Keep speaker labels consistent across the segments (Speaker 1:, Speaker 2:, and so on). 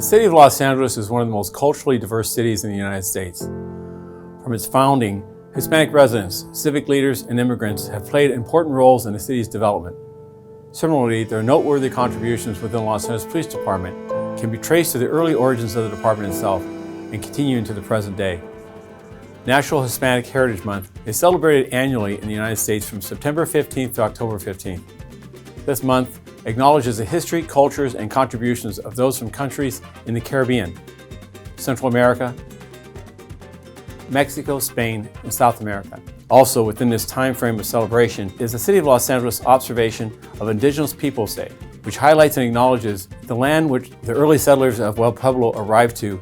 Speaker 1: The city of Los Angeles is one of the most culturally diverse cities in the United States. From its founding, Hispanic residents, civic leaders, and immigrants have played important roles in the city's development. Similarly, their noteworthy contributions within the Los Angeles Police Department can be traced to the early origins of the department itself and continue into the present day. National Hispanic Heritage Month is celebrated annually in the United States from September 15th to October 15th. This month acknowledges the history, cultures, and contributions of those from countries in the Caribbean, Central America, Mexico, Spain, and South America. Also within this time frame of celebration is the City of Los Angeles observation of Indigenous Peoples Day, which highlights and acknowledges the land which the early settlers of El Pueblo arrived to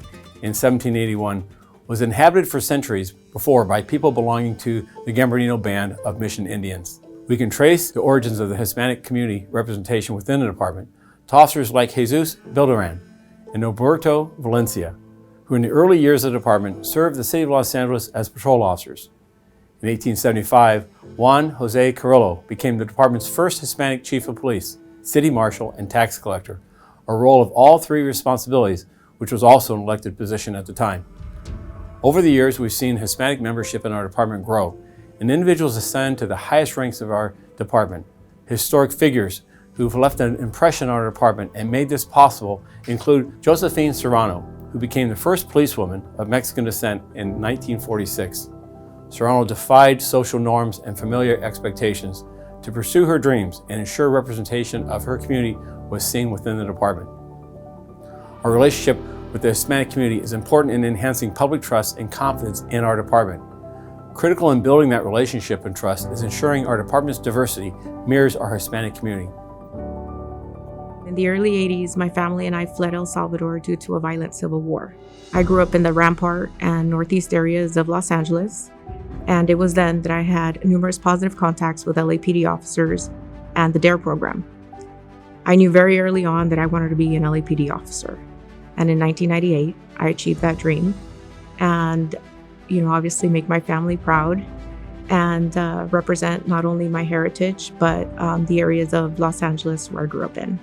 Speaker 1: in 1781 was inhabited for centuries before by people belonging to the Gambrinino Band of Mission Indians. We can trace the origins of the Hispanic community representation within the department to officers like Jesus Bilderan and Roberto Valencia, who in the early years of the department served the city of Los Angeles as patrol officers. In 1875, Juan Jose Carrillo became the department's first Hispanic chief of police, city marshal, and tax collector, a role of all three responsibilities, which was also an elected position at the time. Over the years, we've seen Hispanic membership in our department grow, and individuals ascend to the highest ranks of our department. Historic figures who've left an impression on our department and made this possible include Josephine Serrano, who became the first policewoman of Mexican descent in 1946. Serrano defied social norms and familiar expectations to pursue her dreams and ensure representation of her community was seen within the department. Our relationship with the Hispanic community is important in enhancing public trust and confidence in our department. Critical in building that relationship and trust is ensuring our department's diversity mirrors our Hispanic community.
Speaker 2: In the early 80s, my family and I fled El Salvador due to a violent civil war. I grew up in the Rampart and Northeast areas of Los Angeles, and it was then that I had numerous positive contacts with LAPD officers and the DARE program. I knew very early on that I wanted to be an LAPD officer. And in 1998, I achieved that dream and, obviously make my family proud and represent not only my heritage, but the areas of Los Angeles where I grew up in.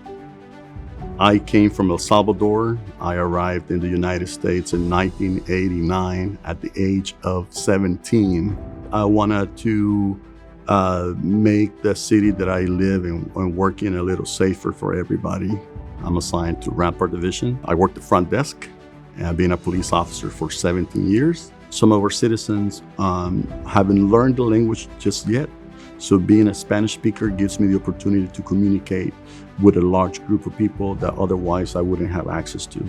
Speaker 3: I came from El Salvador. I arrived in the United States in 1989 at the age of 17. I wanted to make the city that I live in and work in a little safer for everybody. I'm assigned to Rampart Division. I work the front desk and I've been a police officer for 17 years. Some of our citizens haven't learned the language just yet. So being a Spanish speaker gives me the opportunity to communicate with a large group of people that otherwise I wouldn't have access to.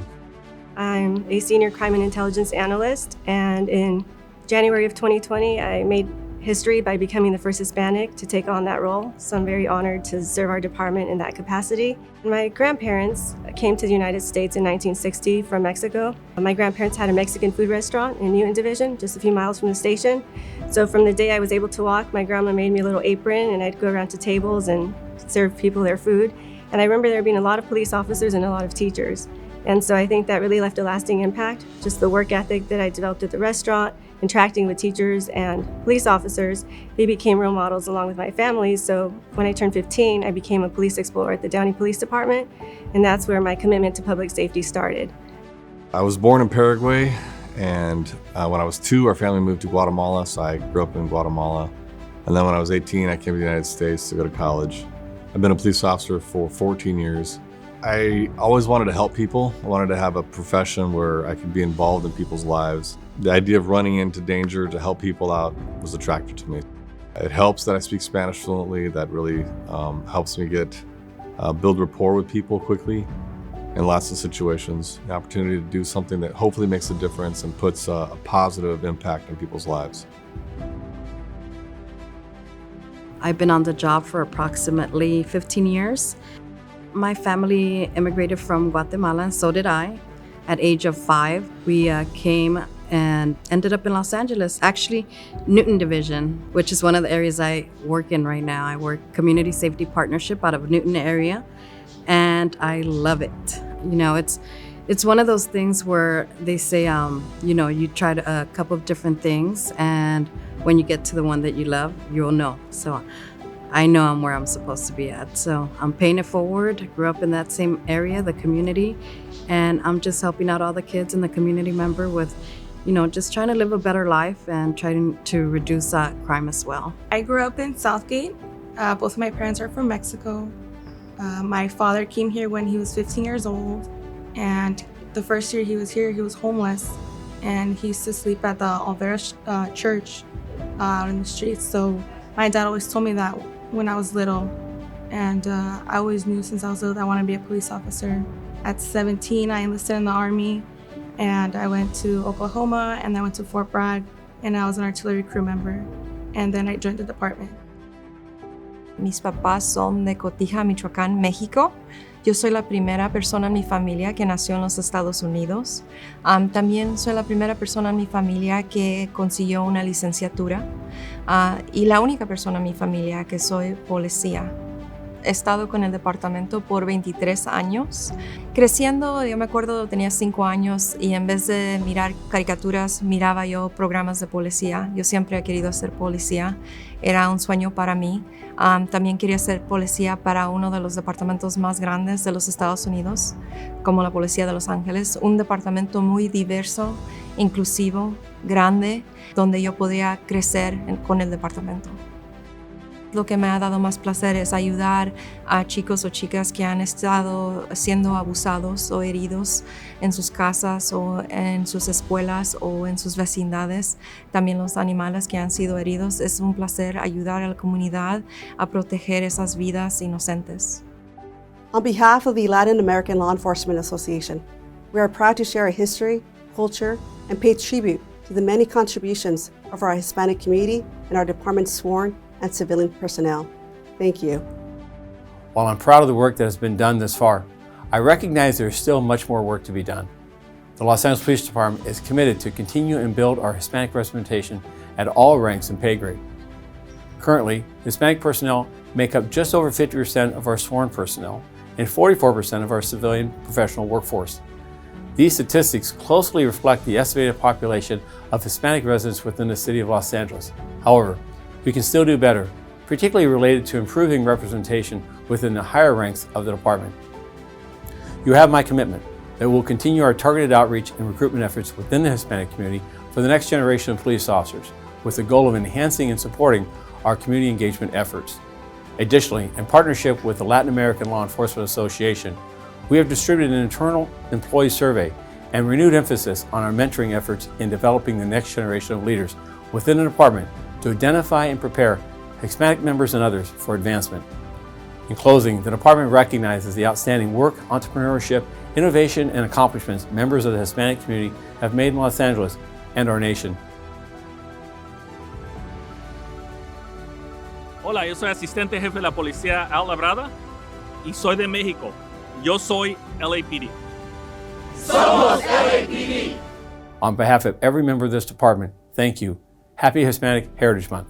Speaker 4: I'm a senior crime and intelligence analyst, and in January of 2020, I made history by becoming the first Hispanic to take on that role. So I'm very honored to serve our department in that capacity. My grandparents came to the United States in 1960 from Mexico. My grandparents had a Mexican food restaurant in Newton Division, just a few miles from the station. So from the day I was able to walk, my grandma made me a little apron and I'd go around to tables and serve people their food. And I remember there being a lot of police officers and a lot of teachers. And so I think that really left a lasting impact. Just the work ethic that I developed at the restaurant, interacting with teachers and police officers, they became role models along with my family. So when I turned 15, I became a police explorer at the Downey Police Department, and that's where my commitment to public safety started.
Speaker 5: I was born in Paraguay, and when I was 2, our family moved to Guatemala, so I grew up in Guatemala. And then when I was 18, I came to the United States to go to college. I've been a police officer for 14 years. I always wanted to help people. I wanted to have a profession where I could be involved in people's lives. The idea of running into danger to help people out was attractive to me. It helps that I speak Spanish fluently. That really helps me build rapport with people quickly in lots of situations. The opportunity to do something that hopefully makes a difference and puts a positive impact on people's lives.
Speaker 6: I've been on the job for approximately 15 years. My family immigrated from Guatemala, and so did I. At age of 5, we came and ended up in Los Angeles, actually Newton Division, which is one of the areas I work in right now. I work Community Safety Partnership out of Newton area, and I love it. It's one of those things where they say, you try a couple of different things, and when you get to the one that you love, you'll know. So I know I'm where I'm supposed to be at. So I'm paying it forward. Grew up in that same area, the community, and I'm just helping out all the kids and the community member with, just trying to live a better life and trying to reduce crime as well.
Speaker 7: I grew up in Southgate. Both of my parents are from Mexico. My father came here when he was 15 years old, and the first year he was here, he was homeless, and he used to sleep at the Alvera church out in the streets. So my dad always told me that when I was little, and I always knew since I was little that I wanted to be a police officer. At 17, I enlisted in the Army, and I went to Oklahoma, and I went to Fort Bragg, and I was an artillery crew member, and then I joined the department.
Speaker 8: Mis papás son de Cotija, Michoacán, México. Yo soy la primera persona en mi familia que nació en los Estados Unidos. También soy la primera persona en mi familia que consiguió una licenciatura y la única persona en mi familia que soy policía. He estado con el departamento por 23 años. Creciendo, yo me acuerdo, tenía 5 años y en vez de mirar caricaturas, miraba yo programas de policía. Yo siempre he querido ser policía. Era un sueño para mí. También quería ser policía para uno de los departamentos más grandes de los Estados Unidos, como la Policía de Los Ángeles. Un departamento muy diverso, inclusivo, grande, donde yo podía crecer con el departamento. Lo que me ha dado más placer es ayudar a chicos o chicas que han estado siendo abusados o heridos en sus casas o en sus escuelas o en sus vecindades. También los animales que han sido heridos. Es un placer ayudar a la comunidad a proteger esas vidas inocentes.
Speaker 9: On behalf of the Latin American Law Enforcement Association, we are proud to share our history, culture, and pay tribute to the many contributions of our Hispanic community and our department's sworn and civilian personnel. Thank you.
Speaker 1: While I'm proud of the work that has been done thus far, I recognize there is still much more work to be done. The Los Angeles Police Department is committed to continue and build our Hispanic representation at all ranks and pay grade. Currently, Hispanic personnel make up just over 50% of our sworn personnel and 44% of our civilian professional workforce. These statistics closely reflect the estimated population of Hispanic residents within the city of Los Angeles. However, we can still do better, particularly related to improving representation within the higher ranks of the department. You have my commitment that we'll continue our targeted outreach and recruitment efforts within the Hispanic community for the next generation of police officers, with the goal of enhancing and supporting our community engagement efforts. Additionally, in partnership with the Latin American Law Enforcement Association, we have distributed an internal employee survey and renewed emphasis on our mentoring efforts in developing the next generation of leaders within the department to identify and prepare Hispanic members and others for advancement. In closing, the department recognizes the outstanding work, entrepreneurship, innovation, and accomplishments members of the Hispanic community have made in Los Angeles and our nation.
Speaker 10: Hola, yo soy asistente jefe de la policía Al Labrada y soy de México. Yo soy LAPD.
Speaker 11: Somos LAPD.
Speaker 1: On behalf of every member of this department, thank you. Happy Hispanic Heritage Month.